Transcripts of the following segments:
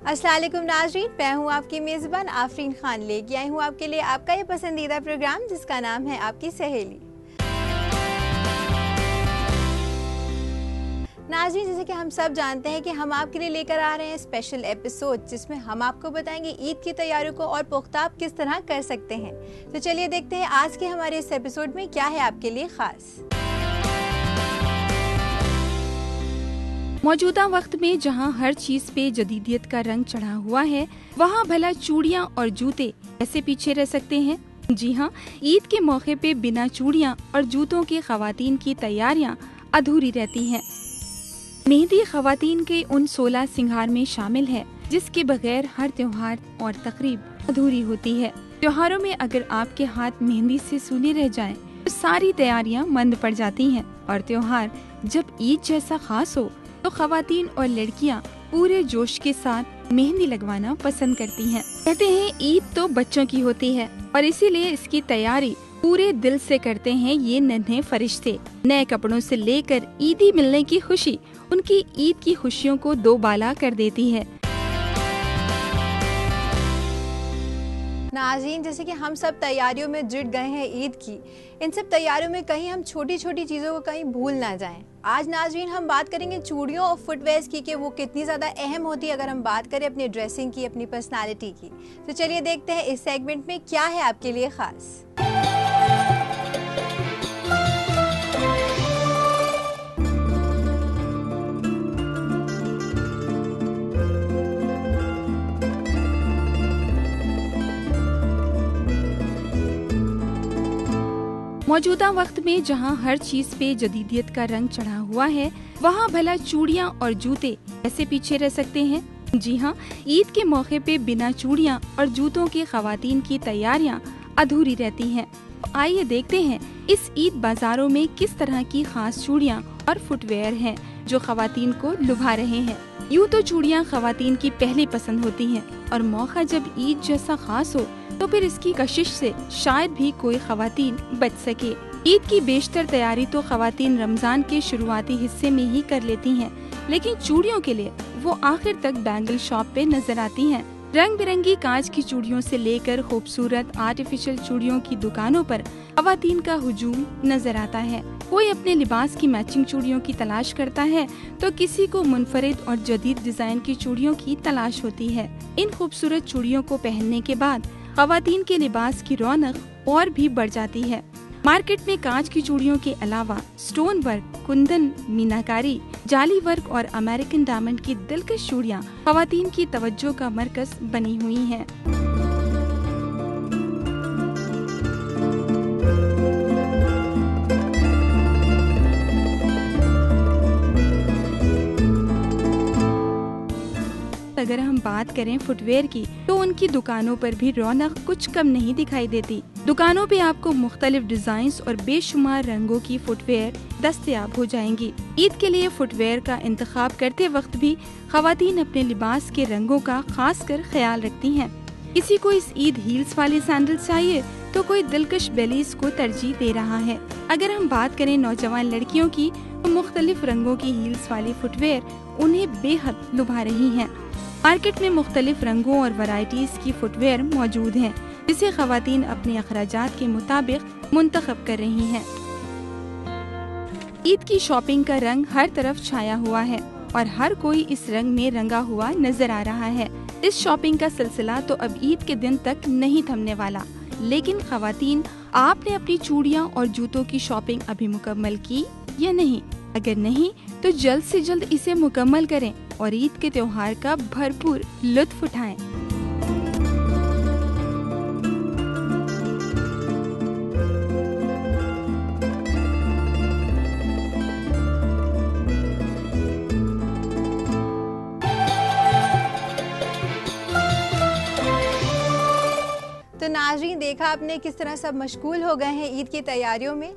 अस्सलाम वालेकुम नाज़रीन, मैं हूँ आपकी मेज़बान आफरीन खान। लेके आई हूँ आपके लिए आपका ये पसंदीदा प्रोग्राम जिसका नाम है आपकी सहेली। नाज़रीन, जैसे कि हम सब जानते हैं कि हम आपके लिए लेकर आ रहे हैं स्पेशल एपिसोड जिसमें हम आपको बताएंगे ईद की तैयारियों को और पुख्ता आप किस तरह कर सकते हैं। तो चलिए देखते हैं आज के हमारे इस एपिसोड में क्या है आपके लिए खास। मौजूदा वक्त में जहां हर चीज पे जदीदियत का रंग चढ़ा हुआ है, वहां भला चूड़ियां और जूते कैसे पीछे रह सकते हैं। जी हां, ईद के मौके पे बिना चूड़ियां और जूतों के खवातीन की तैयारियां अधूरी रहती हैं। मेहंदी खवातीन के उन 16 सिंगार में शामिल है जिसके बगैर हर त्योहार और तकरीब अधूरी होती है। त्योहारों में अगर आपके हाथ मेहंदी से सूने रह जाएं, तो सारी तैयारियां मंद पड़ जाती हैं। और त्योहार जब ईद जैसा खास हो तो खवातीन और लड़कियां पूरे जोश के साथ मेहंदी लगवाना पसंद करती हैं। कहते हैं ईद तो बच्चों की होती है और इसीलिए इसकी तैयारी पूरे दिल से करते हैं ये नन्हे फरिश्ते। नए कपड़ों से लेकर ईदी मिलने की खुशी उनकी ईद की खुशियों को दो बाला कर देती है। नाज़रीन, जैसे कि हम सब तैयारियों में जुट गए हैं ईद की, इन सब तैयारियों में कहीं हम छोटी छोटी चीज़ों को कहीं भूल ना जाएं। आज नाज़रीन हम बात करेंगे चूड़ियों और फुटवेयर्स की कि वो कितनी ज़्यादा अहम होती है अगर हम बात करें अपनी ड्रेसिंग की, अपनी पर्सनालिटी की। तो चलिए देखते हैं इस सेगमेंट में क्या है आपके लिए खास। मौजूदा वक्त में जहां हर चीज पे जदीदियत का रंग चढ़ा हुआ है, वहां भला चूड़ियां और जूते कैसे पीछे रह सकते हैं। जी हां, ईद के मौके पे बिना चूड़ियां और जूतों के खवातीन की तैयारियां अधूरी रहती हैं। आइए देखते हैं इस ईद बाजारों में किस तरह की खास चूड़ियां और फुटवेयर हैं जो खवातीन को लुभा रहे हैं। यूँ तो चूड़ियां खवातीन की पहली पसंद होती हैं और मौका जब ईद जैसा खास हो तो फिर इसकी कशिश से शायद भी कोई खवातीन बच सके। ईद की बेशतर तैयारी तो खवातीन रमजान के शुरुआती हिस्से में ही कर लेती हैं, लेकिन चूड़ियों के लिए वो आखिर तक बैंगल शॉप पे नजर आती हैं। रंग बिरंगी कांच की चूड़ियों से लेकर खूबसूरत आर्टिफिशियल चूड़ियों की दुकानों पर खवातीन का हुजूम नजर आता है। कोई अपने लिबास की मैचिंग चूड़ियों की तलाश करता है तो किसी को मुनफरिद और जदीद डिजाइन की चूड़ियों की तलाश होती है। इन खूबसूरत चूड़ियों को पहनने के बाद खवातीन के लिबास की रौनक और भी बढ़ जाती है। मार्केट में कांच की चूड़ियों के अलावा स्टोन वर्क, कुंदन, मीनाकारी, जाली वर्क और अमेरिकन डायमंड की दिलकश चूड़ियां खवातीन की तवज्जो का मरकज बनी हुई हैं। अगर हम बात करें फुटवेयर की तो उनकी दुकानों पर भी रौनक कुछ कम नहीं दिखाई देती। दुकानों पे आपको मुख्तलिफ डिजाइन्स और बेशुमार रंगों की फुटवेयर दस्तयाब हो जाएंगी। ईद के लिए फुटवेयर का इंतखाब करते वक्त भी खवातीन अपने लिबास के रंगों का खास कर ख्याल रखती हैं। किसी को इस ईद हील्स वाली सैंडल चाहिए तो कोई दिलकश बेलीज को तरजीह दे रहा है। अगर हम बात करें नौजवान लड़कियों की तो मुख्तलिफ रंगों की हील्स वाली फुटवेयर उन्हें बेहद लुभा रही है। मार्केट में मुख्तलिफ रंगों और वैरायटीज की फुटवेयर मौजूद हैं, जिसे खवातीन अपने अखराजात के मुताबिक मुंतखब कर रही हैं। ईद की शॉपिंग का रंग हर तरफ छाया हुआ है और हर कोई इस रंग में रंगा हुआ नजर आ रहा है। इस शॉपिंग का सिलसिला तो अब ईद के दिन तक नहीं थमने वाला, लेकिन खवातीन, आपने अपनी चूड़ियां और जूतों की शॉपिंग अभी मुकम्मल की या नहीं? अगर नहीं तो जल्द से जल्द इसे मुकम्मल करें और ईद के त्योहार का भरपूर लुत्फ उठाएं। तो नाज़रीन, देखा आपने किस तरह सब मशगूल हो गए हैं ईद की तैयारियों में।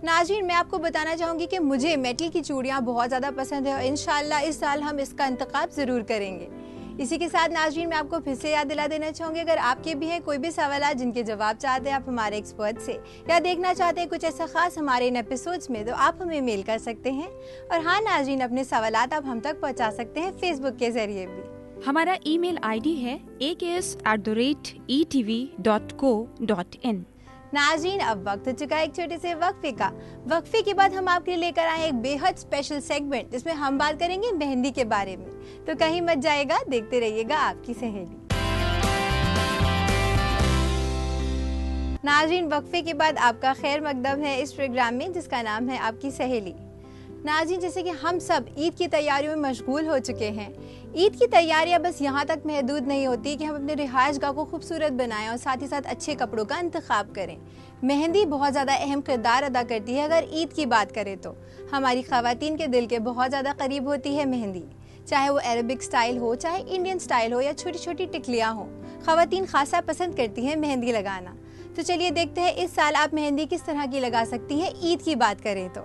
नाज़रीन, मैं आपको बताना चाहूँगी कि मुझे मेटल की चूड़ियाँ बहुत ज़्यादा पसंद है और इंशाल्लाह इस साल हम इसका इंतखाब ज़रूर करेंगे। इसी के साथ नाज़रीन, मैं आपको फिर से याद दिला देना चाहूँगी, अगर आपके भी हैं कोई भी सवाल जिनके जवाब चाहते हैं आप हमारे एक्सपर्ट से, या देखना चाहते हैं कुछ ऐसा खास हमारे इन एपिसोड्स में, तो आप हमें मेल कर सकते हैं। और हाँ नाज़रीन, अपने सवाल आप हम तक पहुँचा सकते हैं फेसबुक के ज़रिए भी। हमारा ईमेल आईडी है aks@etv.co.in। नाज़रीन, अब वक्त हो चुका है एक छोटे से वक्फे का। वक्फे के बाद हम आपके लिए लेकर आए एक बेहद स्पेशल सेगमेंट जिसमें हम बात करेंगे मेहंदी के बारे में। तो कहीं मत जाएगा, देखते रहिएगा आपकी सहेली। नाज़रीन, वक्फे के बाद आपका खैर मकदम है इस प्रोग्राम में जिसका नाम है आपकी सहेली। नाज़रीन, जैसे कि हम सब ईद की तैयारियों में मशगूल हो चुके हैं। ईद की तैयारियां बस यहाँ तक महदूद नहीं होती कि हम अपने रिहाइशगाह को खूबसूरत बनाएं और साथ ही साथ अच्छे कपड़ों का इंतखाब करें। मेहंदी बहुत ज़्यादा अहम किरदार अदा करती है। अगर ईद की बात करें तो हमारी ख़वातीन के दिल के बहुत ज़्यादा करीब होती है मेहंदी। चाहे वो अरबिक स्टाइल हो, चाहे इंडियन स्टाइल हो या छोटी छोटी टिकलियाँ हों, ख़वातीन खासा पसंद करती हैं मेहंदी लगाना। तो चलिए देखते हैं इस साल आप मेहंदी किस तरह की लगा सकती हैं ईद की बात करें तो।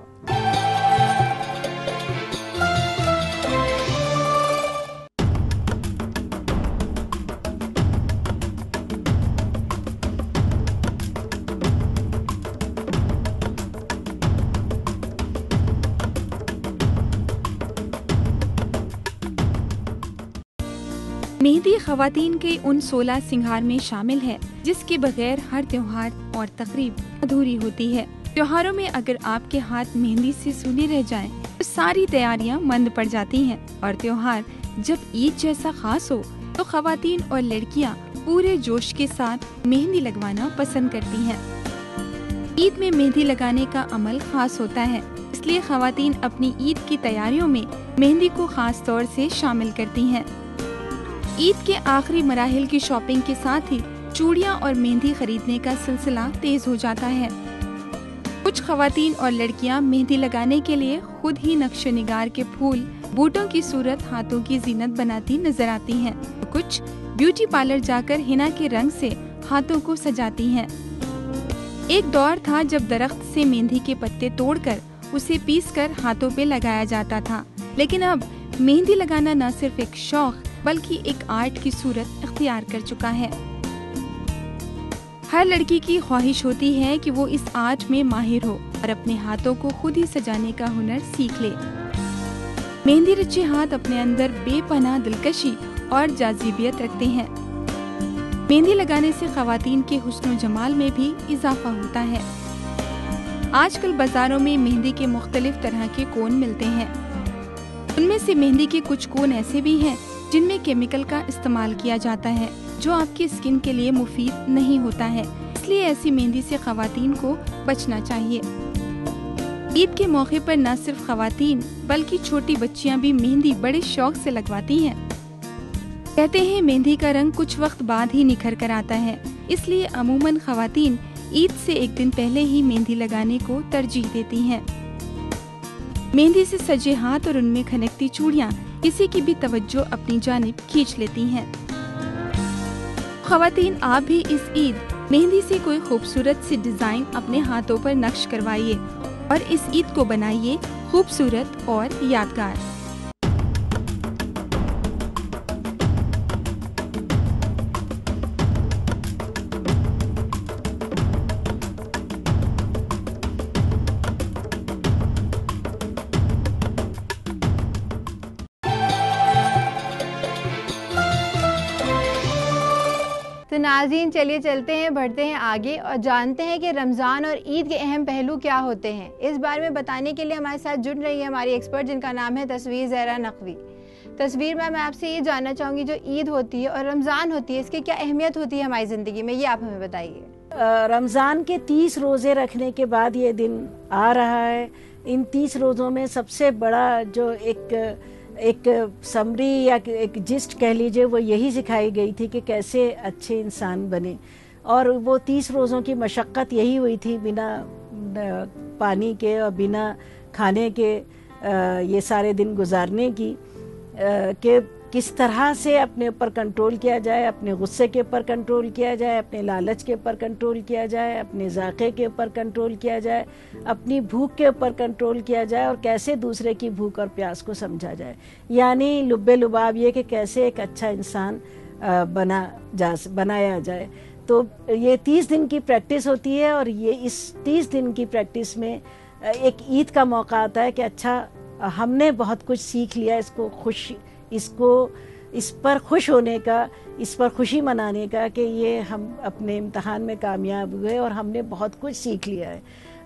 मेहंदी ख़वातीन के उन 16 सिंगार में शामिल है जिसके बगैर हर त्योहार और तकरीब अधूरी होती है। त्योहारों में अगर आपके हाथ मेहंदी से सूने रह जाएं, तो सारी तैयारियां मंद पड़ जाती हैं और त्योहार जब ईद जैसा खास हो तो ख़वातीन और लड़कियां पूरे जोश के साथ मेहंदी लगवाना पसंद करती हैं। ईद में मेहंदी लगाने का अमल खास होता है, इसलिए ख़वातीन अपनी ईद की तैयारियों में मेहंदी को खास तौर से शामिल करती हैं। ईद के आखिरी मराहिल की शॉपिंग के साथ ही चूड़ियां और मेहंदी खरीदने का सिलसिला तेज हो जाता है। कुछ ख़वातीन और लड़कियां मेहंदी लगाने के लिए खुद ही नक्शे निगार के फूल, बूटों की सूरत हाथों की जीनत बनाती नजर आती हैं। तो कुछ ब्यूटी पार्लर जाकर हिना के रंग से हाथों को सजाती हैं। एक दौर था जब दरख्त से मेहंदी के पत्ते तोड़कर उसे पीसकर हाथों पे लगाया जाता था, लेकिन अब मेहंदी लगाना न सिर्फ एक शौक बल्कि एक आर्ट की सूरत इख्तियार कर चुका है। हर लड़की की ख्वाहिश होती है कि वो इस आर्ट में माहिर हो और अपने हाथों को खुद ही सजाने का हुनर सीख ले। मेहंदी रचे हाथ अपने अंदर बेपनाह दिलकशी और जाज़िबियत रखते हैं। मेहंदी लगाने से ख़वातीन के हुस्न जमाल में भी इजाफा होता है। आजकल बाजारों में मेहंदी के मुख्तलिफ तरह के कोन मिलते हैं। उनमें से मेहंदी के कुछ कोन ऐसे भी हैं जिनमें केमिकल का इस्तेमाल किया जाता है जो आपकी स्किन के लिए मुफीद नहीं होता है, इसलिए ऐसी मेहंदी से ख़वातीन को बचना चाहिए। ईद के मौके पर न सिर्फ ख़वातीन बल्कि छोटी बच्चियां भी मेहंदी बड़े शौक से लगवाती हैं। कहते हैं मेहंदी का रंग कुछ वक्त बाद ही निखर कर आता है, इसलिए अमूमन ख़वातीन ईद से एक दिन पहले ही मेहंदी लगाने को तरजीह देती हैं। मेहंदी से सजे हाथ और उनमें खनकती चूड़ियां किसी की भी तवज्जो अपनी जानिब खींच लेती हैं। ख़वातीन, आप भी इस ईद मेहंदी से कोई खूबसूरत सी डिजाइन अपने हाथों पर नक्श करवाइए और इस ईद को बनाइए खूबसूरत और यादगार। तो नाज़रीन, चलिए चलते हैं, बढ़ते हैं आगे और जानते हैं कि रमज़ान और ईद के अहम पहलू क्या होते हैं। इस बारे में बताने के लिए हमारे साथ जुड़ रही है हमारी एक्सपर्ट जिनका नाम है तस्वीर ज़हरा नकवी। तस्वीर में मैं आपसे ये जानना चाहूँगी, जो ईद होती है और रमज़ान होती है, इसकी क्या अहमियत होती है हमारी ज़िंदगी में, ये आप हमें बताइए। रमज़ान के 30 रोज़े रखने के बाद ये दिन आ रहा है। इन 30 रोज़ों में सबसे बड़ा जो एक समरी या एक जिस्ट कह लीजिए, वो यही सिखाई गई थी कि कैसे अच्छे इंसान बने। और वो 30 रोज़ों की मशक्क़त यही हुई थी, बिना पानी के और बिना खाने के ये सारे दिन गुजारने की, कि किस तरह से अपने ऊपर कंट्रोल किया जाए, अपने गुस्से के ऊपर कंट्रोल किया जाए, अपने लालच के ऊपर कंट्रोल किया जाए, अपने ज़ाक़े के ऊपर कंट्रोल किया जाए, अपनी भूख के ऊपर कंट्रोल किया जाए और कैसे दूसरे की भूख और प्यास को समझा जाए। यानी लुब्बे लुबाब ये कि कैसे एक अच्छा इंसान बनाया जाए। तो ये 30 दिन की प्रैक्टिस होती है और ये इस 30 दिन की प्रैक्टिस में एक ईद का मौका आता है कि अच्छा, हमने बहुत कुछ सीख लिया, इसको इस पर खुश होने का, इस पर खुशी मनाने का कि ये हम अपने इम्तहान में कामयाब हुए और हमने बहुत कुछ सीख लिया है।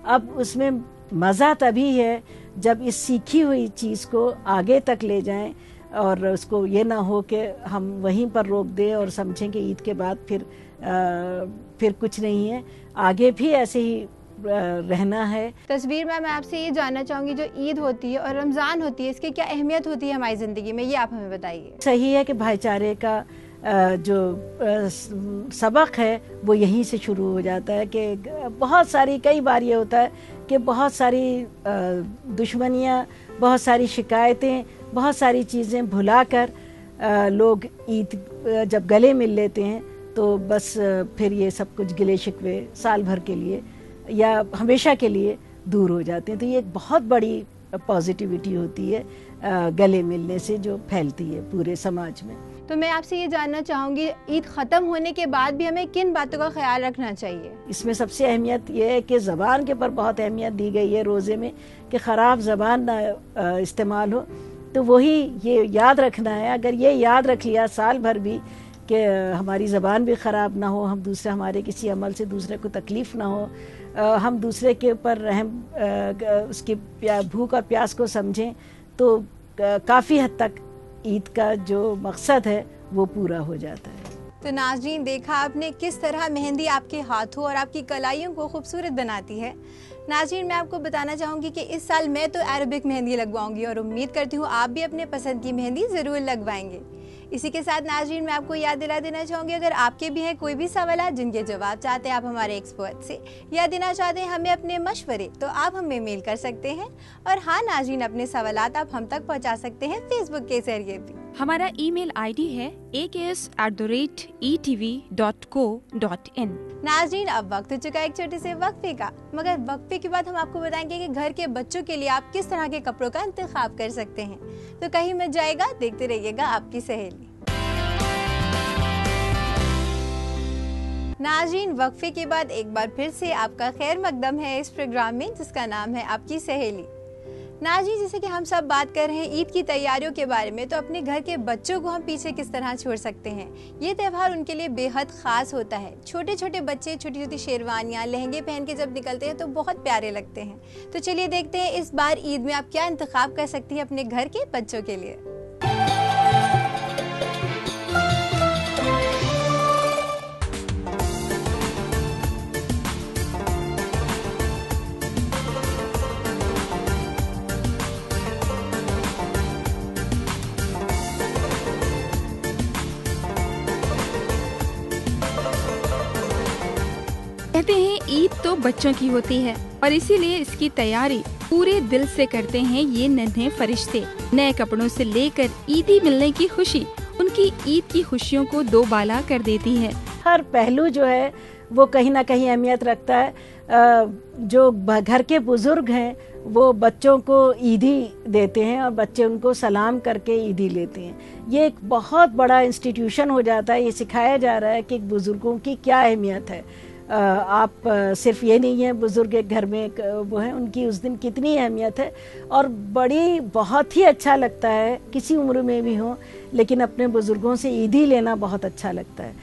अब उसमें मज़ा तभी है जब इस सीखी हुई चीज़ को आगे तक ले जाएं और उसको ये ना हो कि हम वहीं पर रोक दें और समझें कि ईद के बाद फिर कुछ नहीं है, आगे भी ऐसे ही रहना है। तस्वीर में मैं आपसे ये जानना चाहूँगी, जो ईद होती है और रमज़ान होती है, इसकी क्या अहमियत होती है हमारी ज़िंदगी में, ये आप हमें बताइए। सही है कि भाईचारे का जो सबक है वो यहीं से शुरू हो जाता है कि बहुत सारी, कई बार ये होता है कि बहुत सारी दुश्मनियाँ, बहुत सारी शिकायतें, बहुत सारी चीज़ें भुलाकर लोग ईद जब गले मिल लेते हैं तो बस फिर ये सब कुछ गिले शिकवे साल भर के लिए या हमेशा के लिए दूर हो जाते हैं। तो ये एक बहुत बड़ी पॉजिटिविटी होती है गले मिलने से, जो फैलती है पूरे समाज में। तो मैं आपसे ये जानना चाहूँगी, ईद ख़त्म होने के बाद भी हमें किन बातों का ख्याल रखना चाहिए? इसमें सबसे अहमियत ये है कि ज़बान के ऊपर बहुत अहमियत दी गई है रोज़े में कि ख़राब ज़बान ना इस्तेमाल हो। तो वही ये याद रखना है, अगर ये याद रख लिया साल भर भी कि हमारी ज़बान भी ख़राब ना हो, हम दूसरे, हमारे किसी अमल से दूसरे को तकलीफ़ ना हो, हम दूसरे के ऊपर रहम, उसकी भूख और प्यास को समझें, तो काफ़ी हद तक ईद का जो मकसद है वो पूरा हो जाता है। तो नाज़रीन, देखा आपने किस तरह मेहंदी आपके हाथों और आपकी कलाइयों को खूबसूरत बनाती है। नाज़रीन, मैं आपको बताना चाहूँगी कि इस साल मैं तो अरबिक मेहंदी लगवाऊंगी और उम्मीद करती हूँ आप भी अपने पसंद की मेहंदी ज़रूर लगवाएंगे। इसी के साथ नाज़रीन, मैं आपको याद दिला देना चाहूँगी, अगर आपके भी हैं कोई भी सवाल जिनके जवाब चाहते हैं आप हमारे एक्सपर्ट से या देना चाहते हैं हमें अपने मशवरे, तो आप हमें मेल कर सकते हैं। और हाँ नाज़रीन, अपने सवालात आप हम तक पहुँचा सकते हैं फेसबुक के जरिए भी। हमारा ईमेल आईडी है aks@etv.co.in। नाज़रीन, अब वक्त हो चुका है एक छोटे से वक्फे का, मगर वक्फे के बाद हम आपको बताएंगे कि घर के बच्चों के लिए आप किस तरह के कपड़ों का इंतखाब कर सकते हैं। तो कहीं मत जाएगा, देखते रहिएगा आपकी सहेली। नाज़रीन, वक्फे के बाद एक बार फिर से आपका खैर मकदम है इस प्रोग्राम में जिसका नाम है आपकी सहेली। नाज़रीन, जैसे कि हम सब बात कर रहे हैं ईद की तैयारियों के बारे में, तो अपने घर के बच्चों को हम पीछे किस तरह छोड़ सकते हैं। ये त्यौहार उनके लिए बेहद ख़ास होता है। छोटे छोटे बच्चे छोटी छोटी शेरवानियाँ, लहंगे पहन के जब निकलते हैं तो बहुत प्यारे लगते हैं। तो चलिए देखते हैं इस बार ईद में आप क्या इंतखाब कर सकती हैं अपने घर के बच्चों के लिए। कहते हैं ईद तो बच्चों की होती है और इसीलिए इसकी तैयारी पूरे दिल से करते हैं ये नन्हे फरिश्ते। नए कपड़ों से लेकर ईदी मिलने की खुशी उनकी ईद की खुशियों को दोबाला कर देती है। हर पहलू जो है वो कहीं ना कहीं अहमियत रखता है। जो घर के बुजुर्ग हैं वो बच्चों को ईदी देते हैं और बच्चे उनको सलाम करके ईदी लेते हैं। ये एक बहुत बड़ा इंस्टीट्यूशन हो जाता है। ये सिखाया जा रहा है कि बुजुर्गों की क्या अहमियत है। आप सिर्फ ये नहीं है बुजुर्ग एक घर में वो है, उनकी उस दिन कितनी अहमियत है। और बहुत ही अच्छा लगता है, किसी उम्र में भी हो, लेकिन अपने बुजुर्गों से ईदी लेना बहुत अच्छा लगता है।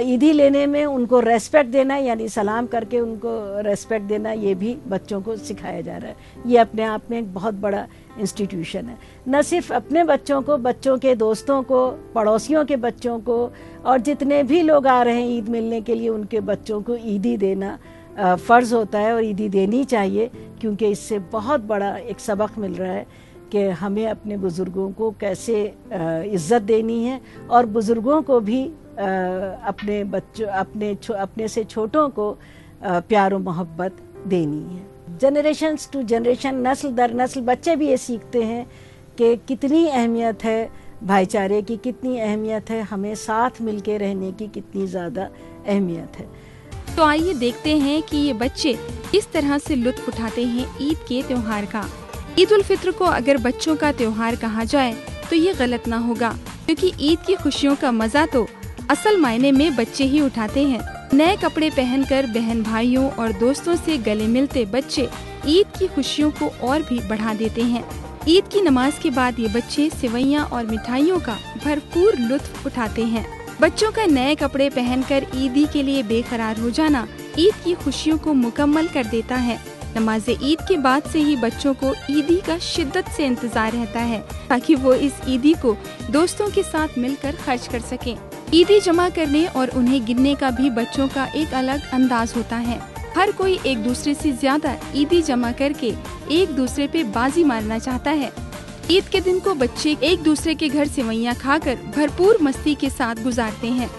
ईदी लेने में उनको रेस्पेक्ट देना, यानी सलाम करके उनको रेस्पेक्ट देना, ये भी बच्चों को सिखाया जा रहा है। ये अपने आप में एक बहुत बड़ा इंस्टीट्यूशन है। न सिर्फ अपने बच्चों को, बच्चों के दोस्तों को, पड़ोसियों के बच्चों को, और जितने भी लोग आ रहे हैं ईद मिलने के लिए, उनके बच्चों को ईदी देना फ़र्ज़ होता है और ईदी देनी चाहिए, क्योंकि इससे बहुत बड़ा एक सबक मिल रहा है कि हमें अपने बुज़ुर्गों को कैसे इज़्ज़त देनी है और बुज़ुर्गों को भी अपने बच्चों, अपने से छोटों को प्यार और मोहब्बत देनी है। जनरेशन टू जनरेशन, नस्ल दर नस्ल बच्चे भी ये सीखते हैं कि कितनी अहमियत है भाईचारे की, कितनी अहमियत है हमें साथ मिलके रहने की, कितनी ज़्यादा अहमियत है। तो आइए देखते हैं कि ये बच्चे किस तरह से लुत्फ उठाते हैं ईद के त्योहार का। ईद उल फित्र को अगर बच्चों का त्योहार कहा जाए तो ये गलत ना होगा, क्योंकि ईद की खुशियों का मजा तो असल मायने में बच्चे ही उठाते हैं। नए कपड़े पहनकर बहन भाइयों और दोस्तों से गले मिलते बच्चे ईद की खुशियों को और भी बढ़ा देते हैं। ईद की नमाज के बाद ये बच्चे सेवइयां और मिठाइयों का भरपूर लुत्फ उठाते हैं। बच्चों का नए कपड़े पहनकर ईदी के लिए बेकरार हो जाना ईद की खुशियों को मुकम्मल कर देता है। नमाज ईद के बाद से ही बच्चों को ईदी का शिद्दत से इंतजार रहता है ताकि वो इस ईदी को दोस्तों के साथ मिलकर खर्च कर सकें। ईदी जमा करने और उन्हें गिनने का भी बच्चों का एक अलग अंदाज होता है। हर कोई एक दूसरे से ज्यादा ईदी जमा करके एक दूसरे पे बाजी मारना चाहता है। ईद के दिन को बच्चे एक दूसरे के घर सेवइयां खाकर भरपूर मस्ती के साथ गुजारते हैं।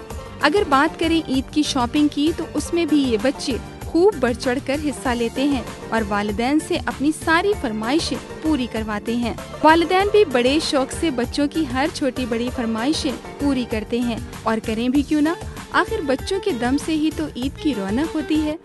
अगर बात करें ईद की शॉपिंग की तो उसमें भी ये बच्चे खूब बढ़ चढ़ कर हिस्सा लेते हैं और वालिदैन से अपनी सारी फरमाइशें पूरी करवाते हैं। वालिदैन भी बड़े शौक से बच्चों की हर छोटी बड़ी फरमाइशें पूरी करते हैं और करें भी क्यों ना, आखिर बच्चों के दम से ही तो ईद की रौनक होती है।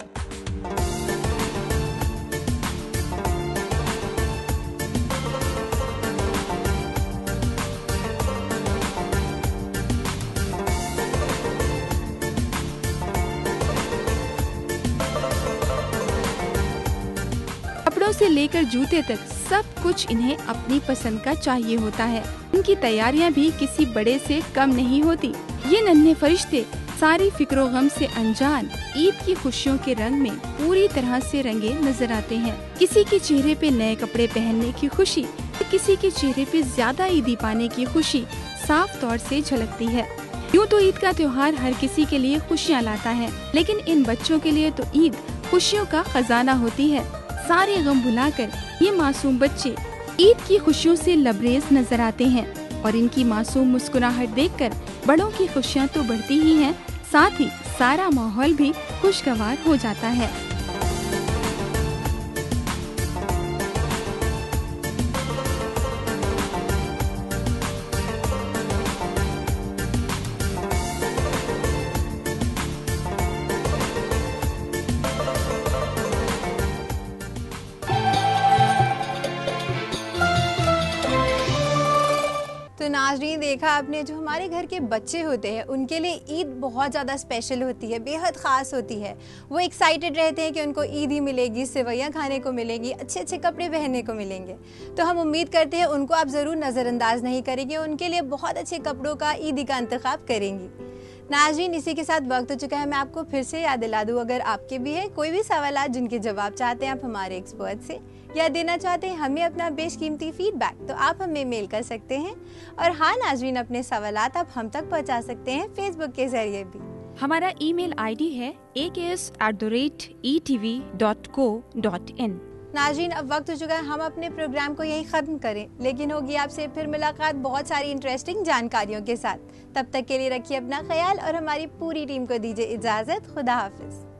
कपड़ों से लेकर जूते तक सब कुछ इन्हें अपनी पसंद का चाहिए होता है। इनकी तैयारियां भी किसी बड़े से कम नहीं होती। ये नन्हे फरिश्ते सारी फिक्रो गम से अनजान ईद की खुशियों के रंग में पूरी तरह से रंगे नजर आते हैं। किसी के चेहरे पे नए कपड़े पहनने की खुशी, तो किसी के चेहरे पे ज्यादा ईदी पाने की खुशी साफ तौर से झलकती है। यूँ तो ईद का त्योहार हर किसी के लिए खुशियाँ लाता है, लेकिन इन बच्चों के लिए तो ईद खुशियों का खजाना होती है। सारे गम भुलाकर ये मासूम बच्चे ईद की खुशियों से लबरेज नजर आते हैं और इनकी मासूम मुस्कुराहट देखकर बड़ों की खुशियाँ तो बढ़ती ही हैं, साथ ही सारा माहौल भी खुशगवार हो जाता है। तो नाज़रीन, देखा आपने, जो हमारे घर के बच्चे होते हैं उनके लिए ईद बहुत ज़्यादा स्पेशल होती है, बेहद ख़ास होती है। वो एक्साइटेड रहते हैं कि उनको ईदी मिलेगी, सेवइयाँ खाने को मिलेंगी, अच्छे अच्छे कपड़े पहनने को मिलेंगे। तो हम उम्मीद करते हैं उनको आप ज़रूर नज़रअंदाज नहीं करेंगे, उनके लिए बहुत अच्छे कपड़ों का ईदी का इंतखाब करेंगी। नाज़रीन, इसी के साथ वक्त हो चुका है। मैं आपको फिर से याद दिला दूँ, अगर आपके भी है कोई भी सवाल जिनके जवाब चाहते हैं आप हमारे एक्सपर्ट से या देना चाहते हैं हमें अपना बेशकीमती फीडबैक, तो आप हमें मेल कर सकते हैं। और हाँ नाज़रीन, अपने सवालात आप हम तक पहुंचा सकते हैं फेसबुक के जरिए भी। हमारा ईमेल आईडी है aks@etv.co.in। नाज़रीन, अब वक्त हो चुका है हम अपने प्रोग्राम को यहीं ख़त्म करें, लेकिन होगी आपसे फिर मुलाकात बहुत सारी इंटरेस्टिंग जानकारियों के साथ। तब तक के लिए रखिए अपना ख्याल और हमारी पूरी टीम को दीजिए इजाज़त। खुदा हाफिज़।